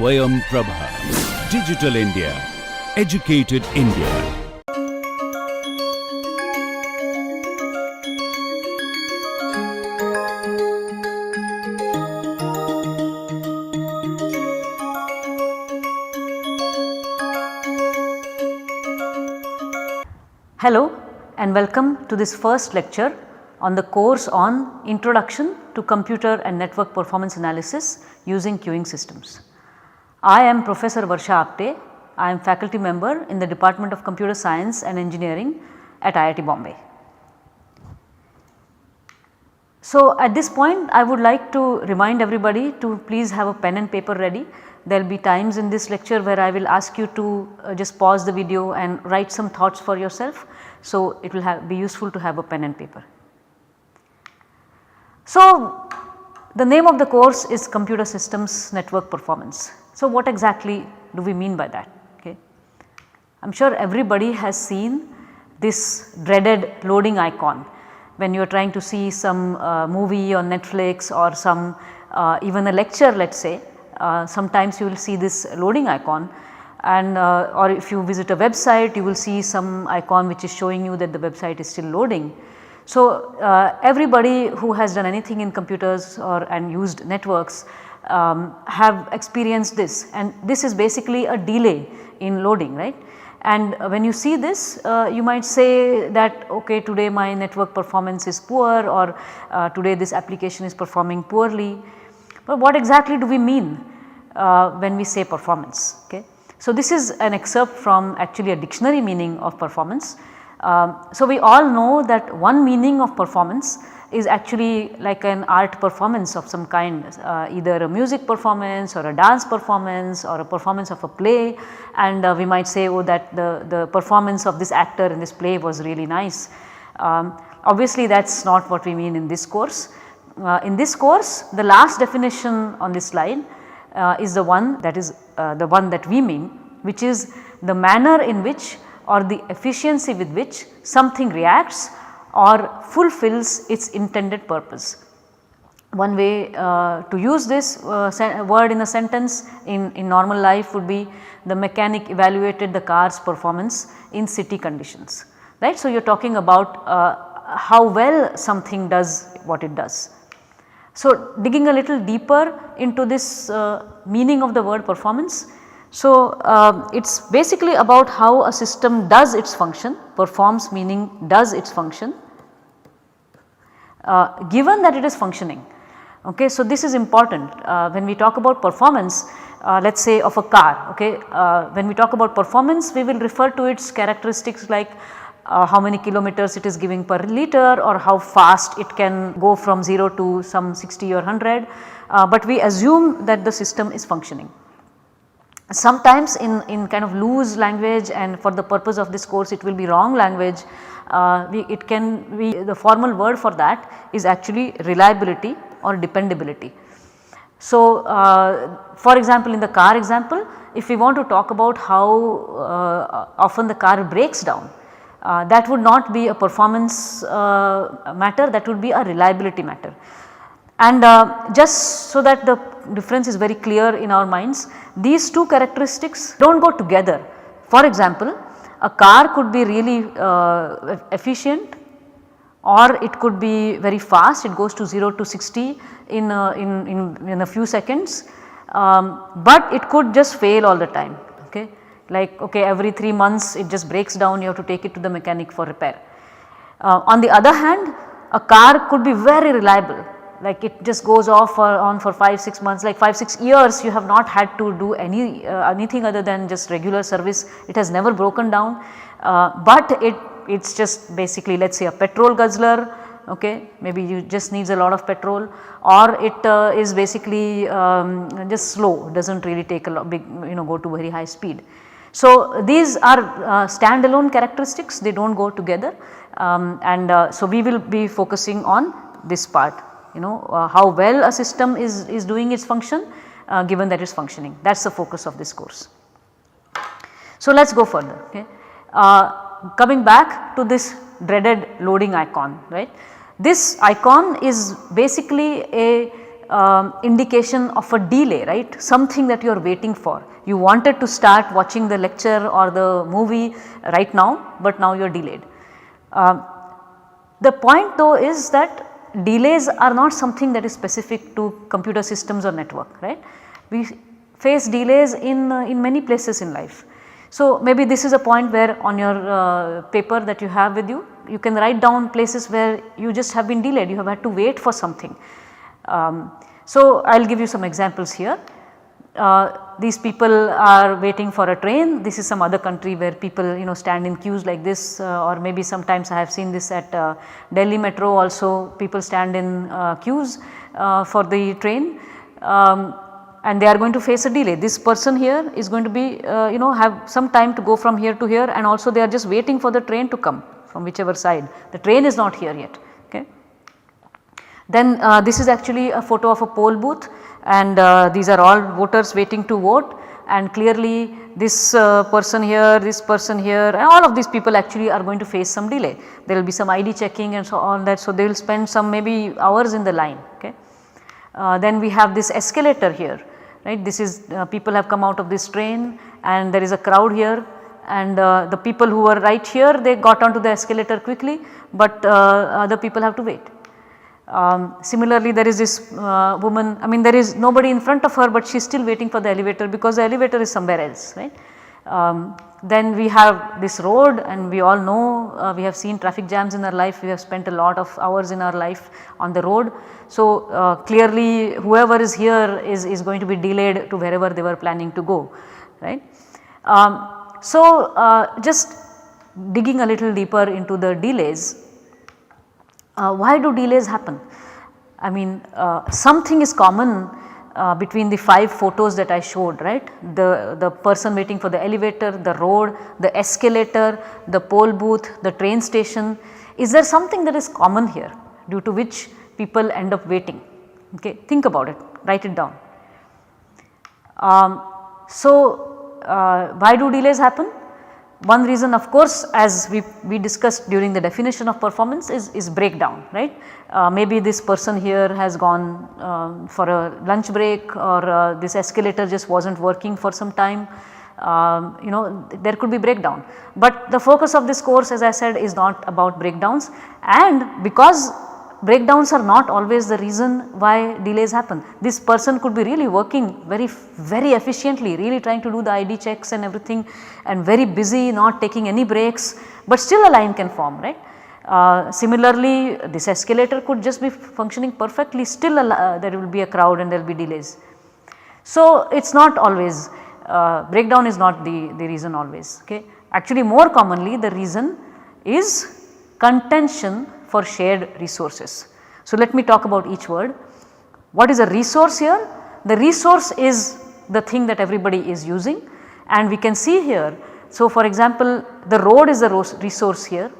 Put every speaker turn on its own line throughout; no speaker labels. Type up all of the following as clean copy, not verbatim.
Swayam Prabha. Digital India. Educated India.
Hello and welcome to this first lecture on the course on Introduction to Computer and Network Performance Analysis using Queuing Systems. I am Professor Varsha Apte. I am faculty member in the Department of Computer Science and Engineering at IIT Bombay. So, at this point I would like to remind everybody to please have a pen and paper ready. There will be times in this lecture where I will ask you to just pause the video and write some thoughts for yourself. So, it will be useful to have a pen and paper. So, the name of the course is Computer Systems Network Performance. So, what exactly do we mean by that? Okay. I am sure everybody has seen this dreaded loading icon when you are trying to see some movie on Netflix or some even a lecture, let us say. Sometimes you will see this loading icon, and or if you visit a website you will see some icon which is showing you that the website is still loading. So, everybody who has done anything in computers and used networks have experienced this, and this is basically a delay in loading, right. And when you see this you might say that okay, today my network performance is poor, or today this application is performing poorly. But what exactly do we mean when we say performance? Okay. So, this is an excerpt from actually a dictionary meaning of performance. So, we all know that one meaning of performance is actually like an art performance of some kind, either a music performance or a dance performance or a performance of a play, and we might say oh that the performance of this actor in this play was really nice. Obviously that is not what we mean in this course. In this course the last definition on this slide is the one that we mean, which is the manner in which or the efficiency with which something reacts or fulfills its intended purpose. One way to use this word in a sentence in normal life would be the mechanic evaluated the car's performance in city conditions, right. So, you are talking about how well something does what it does. So, digging a little deeper into this meaning of the word performance. So, it is basically about how a system does its function, performs meaning does its function given that it is functioning. Okay. So, this is important when we talk about performance, let us say of a car. Okay. When we talk about performance we will refer to its characteristics like how many kilometers it is giving per liter, or how fast it can go from 0 to some 60 or 100, but we assume that the system is functioning. Sometimes in kind of loose language, and for the purpose of this course it will be wrong language, it can be the formal word for that is actually reliability or dependability. So, for example in the car example, if we want to talk about how often the car breaks down, that would not be a performance matter, that would be a reliability matter. And just so that the difference is very clear in our minds, these two characteristics do not go together. For example, a car could be really efficient, or it could be very fast, it goes to 0 to 60 in a few seconds, but it could just fail all the time. Okay. Like okay, every 3 months it just breaks down, you have to take it to the mechanic for repair. On the other hand, a car could be very reliable, like it just goes off on for 5-6 months, like 5-6 years you have not had to do anything other than just regular service, it has never broken down, but it is just basically let us say a petrol guzzler. Okay, maybe you just needs a lot of petrol, or it is basically just slow, does not really take a big go to very high speed. So, these are standalone characteristics, they do not go together, and so we will be focusing on this part, how well a system is doing its function given that it is functioning, that is the focus of this course. So, let us go further. Okay. Coming back to this dreaded loading icon, right. This icon is basically indication of a delay, right, something that you are waiting for. You wanted to start watching the lecture or the movie right now, but now you are delayed. The point though is that delays are not something that is specific to computer systems or network, right. We face delays in many places in life. So, maybe this is a point where on your paper that you have with you, you can write down places where you just have been delayed, you have had to wait for something. So, I will give you some examples here. These people are waiting for a train. This is some other country where people stand in queues like this, or maybe sometimes I have seen this at Delhi metro also, people stand in queues for the train. And they are going to face a delay. This person here is going to be have some time to go from here to here, and also they are just waiting for the train to come from whichever side. The train is not here yet. Okay. Then this is actually a photo of a poll booth, and these are all voters waiting to vote, and clearly this person here, this person here, and all of these people actually are going to face some delay. There will be some ID checking and so on that, so they will spend some maybe hours in the line. Okay. Then we have this escalator here, right. This is people have come out of this train and there is a crowd here, and the people who were right here, they got onto the escalator quickly, but other people have to wait. Similarly, there is this woman, I mean there is nobody in front of her, but she is still waiting for the elevator because the elevator is somewhere else, right. Then we have this road, and we all know we have seen traffic jams in our life, we have spent a lot of hours in our life on the road. So, clearly whoever is here is going to be delayed to wherever they were planning to go, right. Just digging a little deeper into the delays, why do delays happen? I mean something is common between the 5 photos that I showed, right. The person waiting for the elevator, the road, the escalator, the poll booth, the train station. Is there something that is common here due to which people end up waiting? Okay, think about it, write it down. Why do delays happen? One reason of course, as we discussed during the definition of performance is breakdown, right. Maybe this person here has gone for a lunch break, or this escalator just was not working for some time, there could be breakdown. But the focus of this course, as I said, is not about breakdowns, and because breakdowns are not always the reason why delays happen. This person could be really working very efficiently, really trying to do the ID checks and everything, and very busy, not taking any breaks, but still a line can form, right. Similarly, this escalator could just be functioning perfectly, still there will be a crowd and there will be delays. So, it is not always breakdown is not the reason always. Okay. Actually, more commonly the reason is contention for shared resources. So, let me talk about each word. What is a resource here? The resource is the thing that everybody is using, and we can see here. So, for example, the road is the resource here,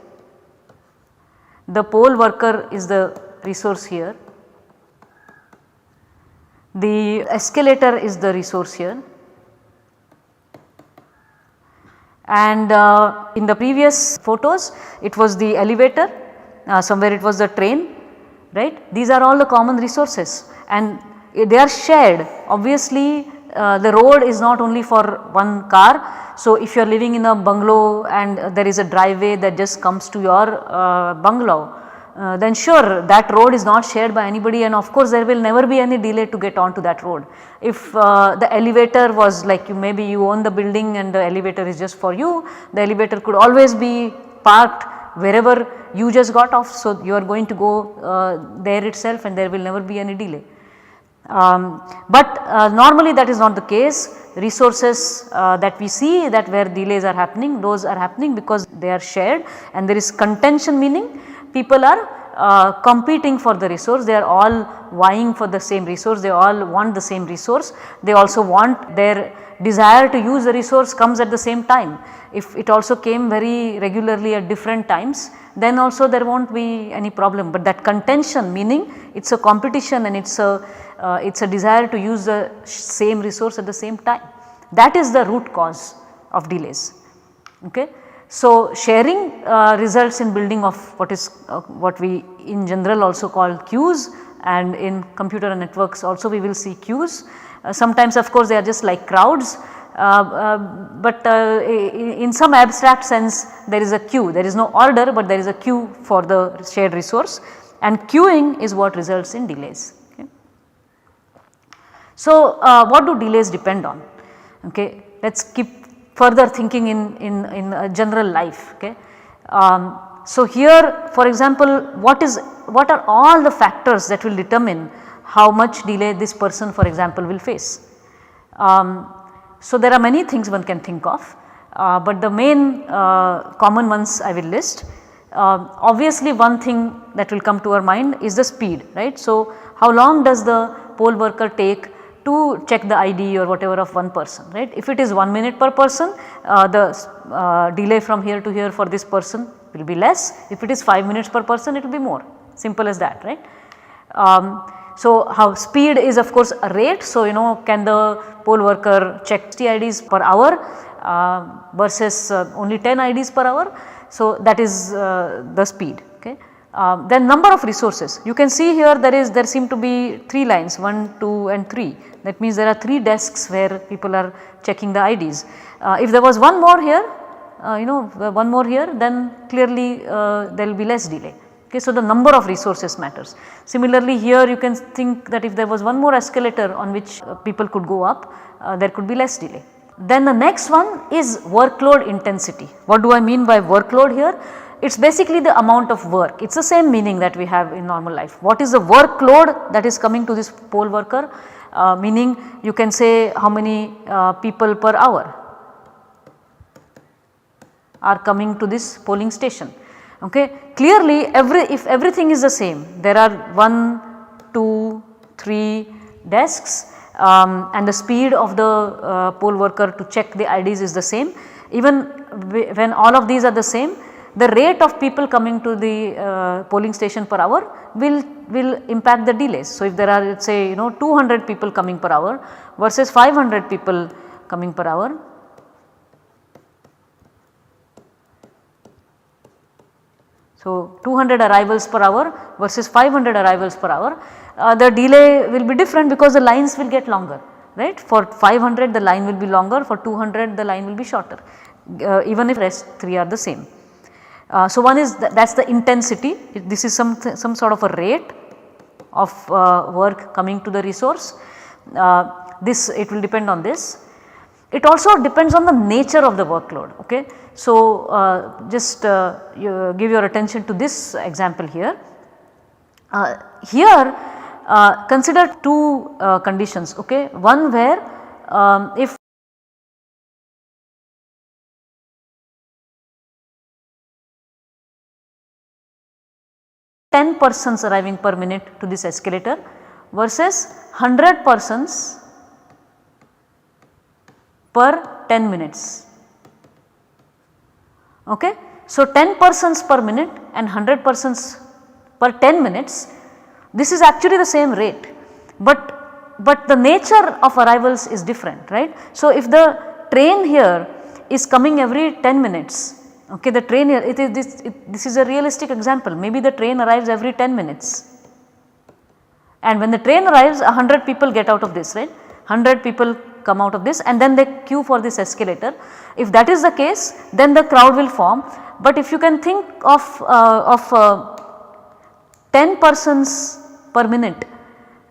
the poll worker is the resource here, the escalator is the resource here, and in the previous photos it was the elevator, somewhere it was the train, right. These are all the common resources and they are shared. Obviously the road is not only for one car. So, if you are living in a bungalow and there is a driveway that just comes to your bungalow, then sure, that road is not shared by anybody, and of course there will never be any delay to get onto that road. If the elevator was like maybe you own the building and the elevator is just for you, the elevator could always be parked wherever you just got off. So, you are going to go there itself and there will never be any delay. But normally that is not the case. Resources that we see that where delays are happening, those are happening because they are shared, and there is contention, meaning people are competing for the resource, they are all vying for the same resource, they all want the same resource, they also want their desire to use the resource comes at the same time. If it also came very regularly at different times, then also there will not be any problem, but that contention, meaning it is a competition and it is a desire to use the same resource at the same time. That is the root cause of delays. Okay. So, sharing results in building of what we in general also call queues, and in computer and networks also we will see queues. Sometimes of course they are just like crowds, but in some abstract sense there is a queue, there is no order but there is a queue for the shared resource, and queuing is what results in delays. Okay. So, what do delays depend on? Okay. Let us keep further thinking in general life. Okay. So, here for example what are all the factors that will determine how much delay this person for example will face. So, there are many things one can think of, but the main common ones I will list. Obviously one thing that will come to our mind is the speed, right. So, how long does the poll worker take to check the ID or whatever of one person, right. If it is 1 minute per person, the delay from here to here for this person will be less. If it is 5 minutes per person, it will be more, simple as that, right. So, how speed is of course a rate. So, can the poll worker check 60 IDs per hour versus only 10 IDs per hour. So, that is the speed. Okay. Then number of resources, you can see here there seem to be 3 lines 1, 2 and 3, that means there are 3 desks where people are checking the IDs. If there was one more here, one more here, then clearly there will be less delay. Okay, so, the number of resources matters. Similarly, here you can think that if there was one more escalator on which people could go up, there could be less delay. Then the next one is workload intensity. What do I mean by workload here? It is basically the amount of work, it is the same meaning that we have in normal life. What is the workload that is coming to this poll worker? Meaning you can say how many people per hour are coming to this polling station. Okay. Clearly if everything is the same, there are 1, 2, 3 desks and the speed of the poll worker to check the IDs is the same. Even when all of these are the same, the rate of people coming to the polling station per hour will impact the delays. So, if there are let us say 200 people coming per hour versus 500 people coming per hour, so 200 arrivals per hour versus 500 arrivals per hour, the delay will be different because the lines will get longer, right. For 500 the line will be longer, for 200 the line will be shorter, even if rest 3 are the same. So, one is that is the intensity, this is some sort of a rate of work coming to the resource, this it will depend on this. It also depends on the nature of the workload. Okay. So, just you give your attention to this example here. Here consider 2 conditions. Okay. One where if 10 persons arriving per minute to this escalator versus 100 persons per 10 minutes. Okay. So, 10 persons per minute and 100 persons per 10 minutes, this is actually the same rate, but the nature of arrivals is different, right. So, if the train here is coming every 10 minutes, okay, the train here this is a realistic example, maybe the train arrives every 10 minutes, and when the train arrives 100 people get out of this, right, 100 people come out of this and then they queue for this escalator. If that is the case, then the crowd will form, but if you can think of 10 persons per minute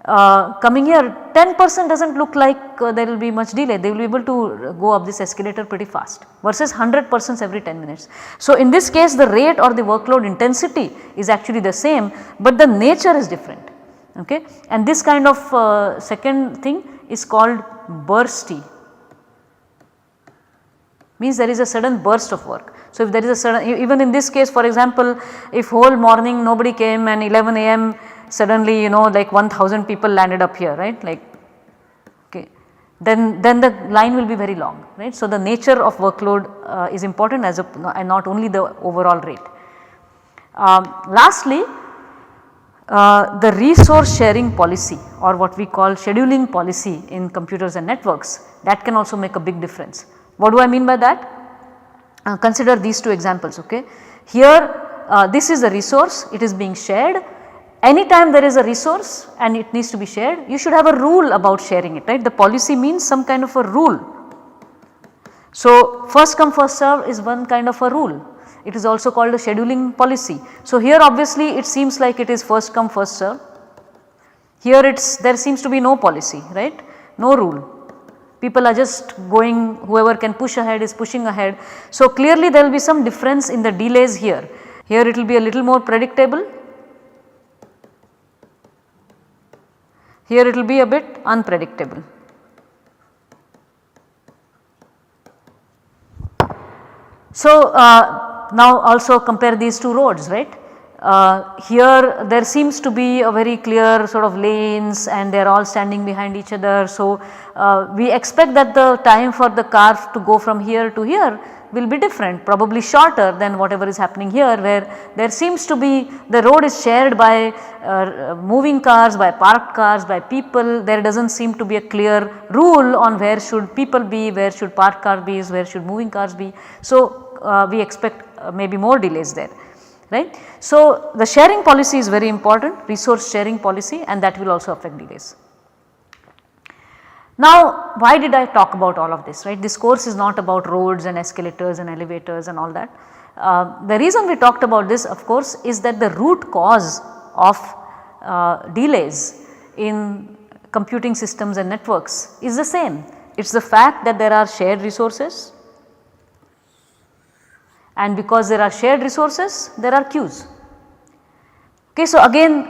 coming here, 10% does not look like there will be much delay, they will be able to go up this escalator pretty fast versus 100 persons every 10 minutes. So, in this case the rate or the workload intensity is actually the same, but the nature is different. Okay. And this kind of second thing is called bursty, means there is a sudden burst of work. So, if there is a sudden, even in this case for example, if whole morning nobody came and 11 AM suddenly like 1000 people landed up here, right, like okay, then the line will be very long, right. So, the nature of workload is important as and not only the overall rate. Lastly, the resource sharing policy or what we call scheduling policy in computers and networks, that can also make a big difference. What do I mean by that? consider these two examples. Okay. Here this is a resource, it is being shared. Anytime there is a resource and it needs to be shared, you should have a rule about sharing it, right. The policy means some kind of a rule. So, first come first serve is one kind of a rule. It is also called a scheduling policy. So, here obviously it seems like it is first come first serve. Here there seems to be no policy, right, no rule. People are just going, whoever can push ahead is pushing ahead. So, clearly there will be some difference in the delays here. Here it will be a little more predictable. Here it will be a bit unpredictable. So, now also compare these two roads, right. Here there seems to be a very clear sort of lanes and they are all standing behind each other. So, we expect that the time for the car to go from here to here will be different, probably shorter than whatever is happening here, where there seems to be the road is shared by moving cars, by parked cars, by people. There does not seem to be a clear rule on where should people be, where should parked car be, where should moving cars be. So, we expect maybe more delays there, right. So, the sharing policy is very important, resource sharing policy, and that will also affect delays. Now, why did I talk about all of this, right? This course is not about roads and escalators and elevators and all that. The reason we talked about this, of course, is that the root cause of delays in computing systems and networks is the same. It is the fact that there are shared resources, and because there are shared resources, there are queues. Okay, so again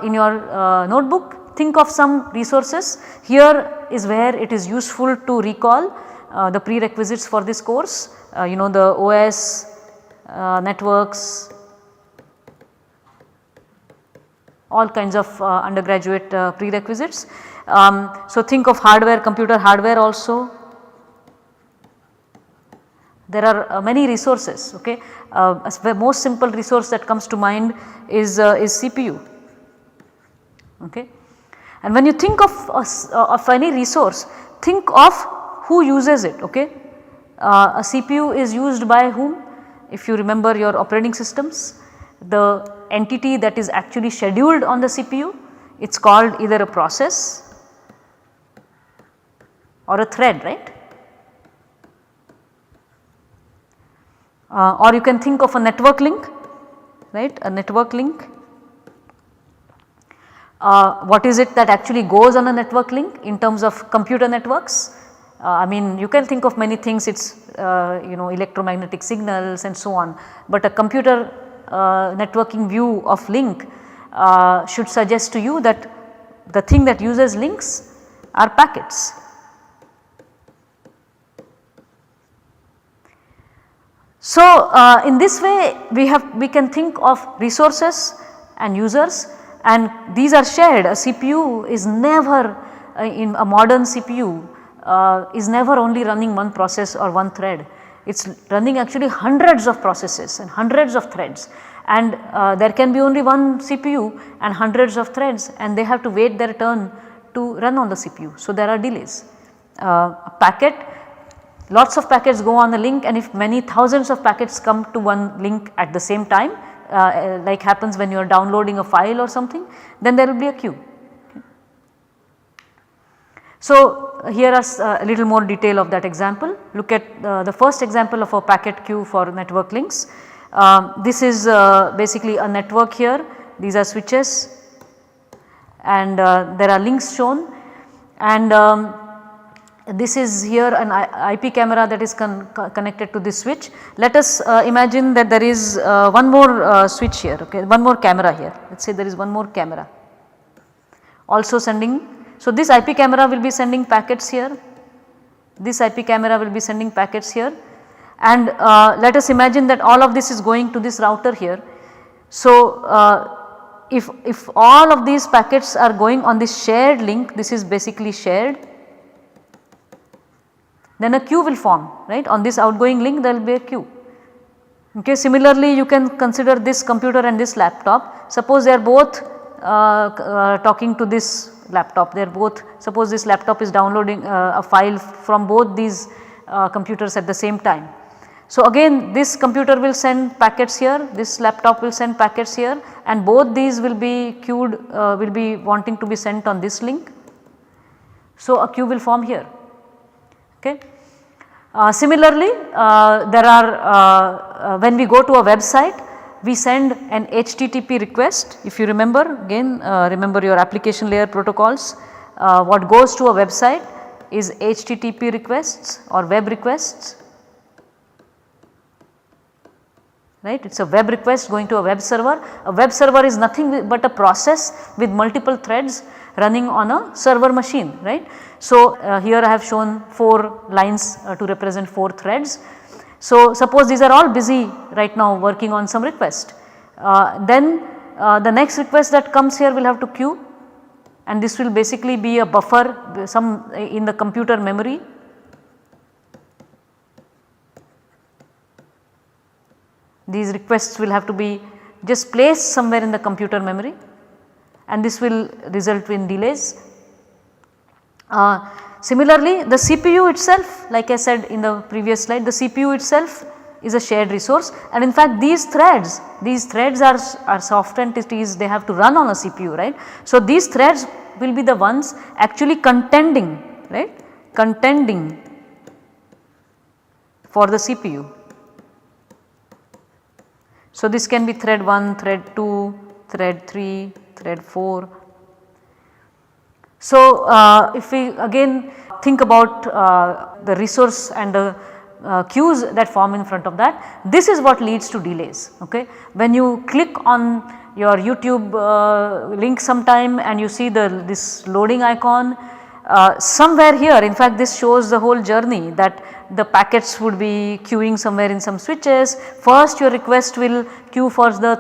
in your notebook, think of some resources. Here is where it is useful to recall the prerequisites for this course, you know, the OS, networks, all kinds of undergraduate prerequisites. So, think of hardware, computer hardware also. There are many resources. Okay. The most simple resource that comes to mind is CPU. Okay. And when you think of any resource, think of who uses it. Okay. A CPU is used by whom? If you remember your operating systems, the entity that is actually scheduled on the CPU, it is called either a process or a thread, right. Or you can think of a network link, right, a network link. What is it that actually goes on a network link in terms of computer networks? I mean, you can think of many things, it is you know, electromagnetic signals and so on, but a computer networking view of link should suggest to you that the thing that uses links are packets. So, in this way we can think of resources and users, and these are shared. A CPU is never in a modern CPU is never only running one process or one thread. It is running actually hundreds of processes and hundreds of threads, and there can be only one CPU and hundreds of threads, and they have to wait their turn to run on the CPU. So, there are delays. A packet, lots of packets go on the link, and if many thousands of packets come to one link at the same time, like happens when you are downloading a file or something, then there will be a queue. Okay. So, here is a little more detail of that example. Look at the first example of a packet queue for network links. This is basically a network here, these are switches, and there are links shown, and this is here an IP camera that is connected to this switch. Let us imagine that there is one more switch here, okay, one more camera here. Let us say there is one more camera also sending. So, this IP camera will be sending packets here, this IP camera will be sending packets here, and let us imagine that all of this is going to this router here. So, if all of these packets are going on this shared link, this is basically shared, then a queue will form, right. On this outgoing link there will be a queue. Okay. Similarly, you can consider this computer and this laptop. Suppose they are both talking to this laptop, they are both, suppose this laptop is downloading a file from both these computers at the same time. So, again this computer will send packets here, this laptop will send packets here, and both these will be queued, will be wanting to be sent on this link. So, a queue will form here. Okay. Similarly, there are when we go to a website, we send an HTTP request. If you remember, again remember your application layer protocols, what goes to a website is HTTP requests or web requests, right. It is a web request going to a web server. A web server is nothing but a process with multiple threads running on a server machine, right. So, here I have shown 4 lines to represent 4 threads. So, suppose these are all busy right now working on some request, then the next request that comes here will have to queue, and this will basically be a buffer some in the computer memory. These requests will have to be just placed somewhere in the computer memory, and this will result in delays. Similarly, the CPU itself, like I said in the previous slide, the CPU itself is a shared resource, and in fact these threads are software entities, they have to run on a CPU, right. So, these threads will be the ones actually contending, right, contending for the CPU. So, this can be thread 1, thread 2, thread 3, thread 4. So, if we again think about the resource and the queues that form in front of that, this is what leads to delays. Okay. When you click on your YouTube link sometime and you see this loading icon, somewhere here, in fact this shows the whole journey, that the packets would be queuing somewhere in some switches. First your request will queue for the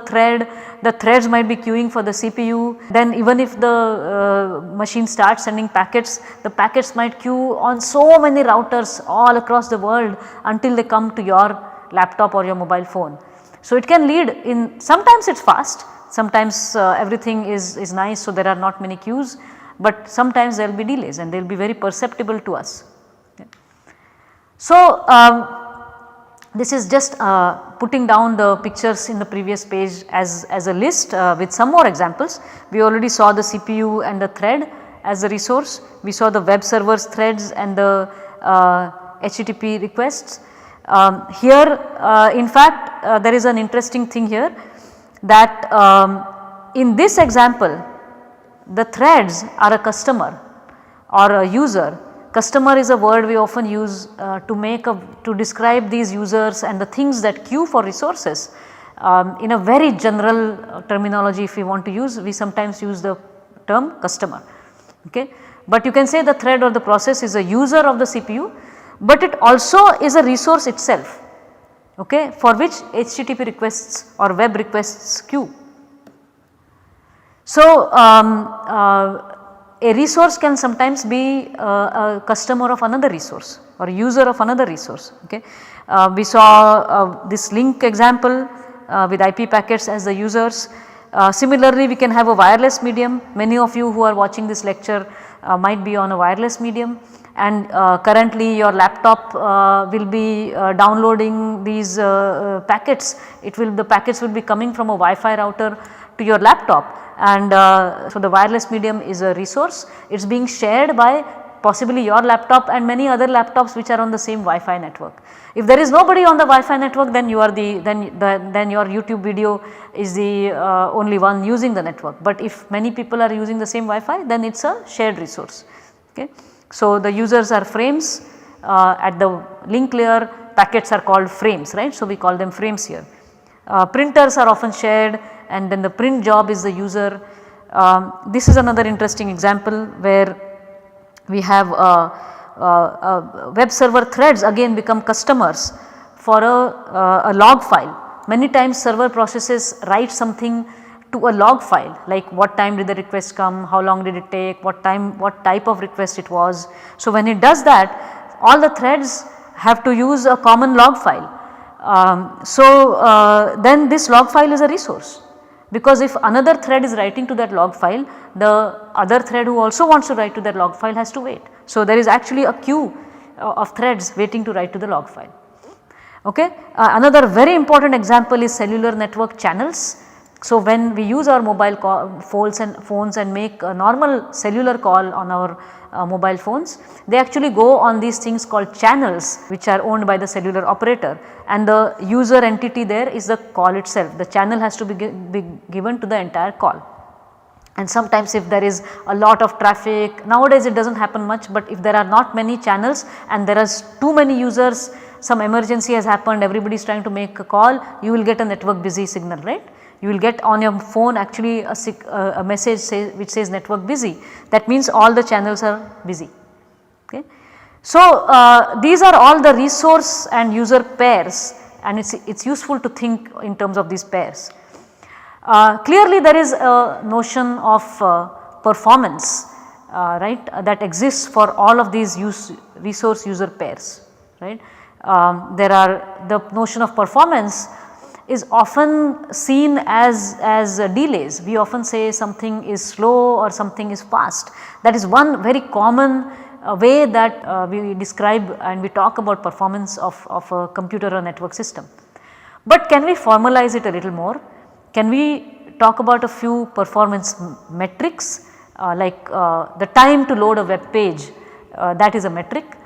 threads might be queuing for the CPU, then even if the machine starts sending packets, the packets might queue on so many routers all across the world until they come to your laptop or your mobile phone. So, it can lead in, sometimes it is fast, sometimes everything is nice, so there are not many queues, but sometimes there will be delays and they will be very perceptible to us. Okay. So, this is just putting down the pictures in the previous page as a list with some more examples. We already saw the CPU and the thread as a resource, we saw the web servers threads and the HTTP requests. Here in fact there is an interesting thing here, that in this example the threads are a customer or a user. Customer is a word we often use to describe these users and the things that queue for resources. In a very general terminology, if we want to use, we sometimes use the term customer. Okay. But you can say the thread or the process is a user of the CPU, but it also is a resource itself, okay, for which HTTP requests or web requests queue. So, a resource can sometimes be a customer of another resource or a user of another resource. Okay. We saw this link example with IP packets as the users. Similarly, we can have a wireless medium. Many of you who are watching this lecture might be on a wireless medium, and currently your laptop will be downloading these packets. The packets will be coming from a Wi-Fi router to your laptop, and so the wireless medium is a resource. It is being shared by possibly your laptop and many other laptops which are on the same Wi-Fi network. If there is nobody on the Wi-Fi network, then you are then your YouTube video is the only one using the network, but if many people are using the same Wi-Fi, then it is a shared resource. Okay. So, the users are frames, at the link layer packets are called frames, right. So, we call them frames here. Printers are often shared, and then the print job is the user. This is another interesting example where we have web server threads again become customers for a log file. Many times server processes write something to a log file, like what time did the request come, how long did it take, what type of request it was. So, when it does that, all the threads have to use a common log file. Then this log file is a resource, because if another thread is writing to that log file, the other thread who also wants to write to that log file has to wait. So, there is actually a queue of threads waiting to write to the log file. Okay. Another very important example is cellular network channels. So, when we use our mobile phones and make a normal cellular call on our mobile phones, they actually go on these things called channels, which are owned by the cellular operator, and the user entity there is the call itself. The channel has to be given to the entire call. And sometimes if there is a lot of traffic, nowadays it does not happen much, but if there are not many channels and there are too many users, some emergency has happened, everybody is trying to make a call, you will get a network busy signal, right. You will get on your phone actually a message which says network busy, that means all the channels are busy. Okay. So, these are all the resource and user pairs, and it is useful to think in terms of these pairs. Clearly there is a notion of performance right, that exists for all of these resource user pairs, right. There are the notion of performance is often seen as delays. We often say something is slow or something is fast. That is one very common way that we describe and we talk about performance of a computer or network system. But can we formalize it a little more? Can we talk about a few performance metrics like the time to load a web page, that is a metric.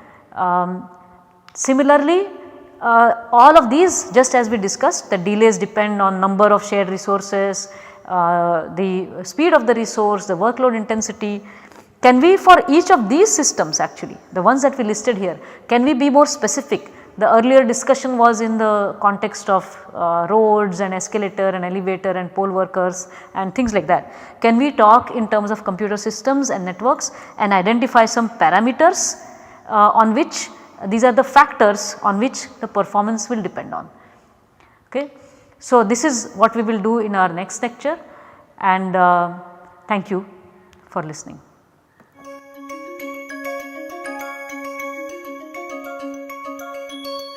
Similarly, all of these, just as we discussed, the delays depend on number of shared resources, the speed of the resource, the workload intensity. Can we, for each of these systems actually, the ones that we listed here, can we be more specific? The earlier discussion was in the context of roads and escalator and elevator and poll workers and things like that. Can we talk in terms of computer systems and networks and identify some parameters on which these are the factors on which the performance will depend on. Okay. So, this is what we will do in our next lecture, and thank you for listening.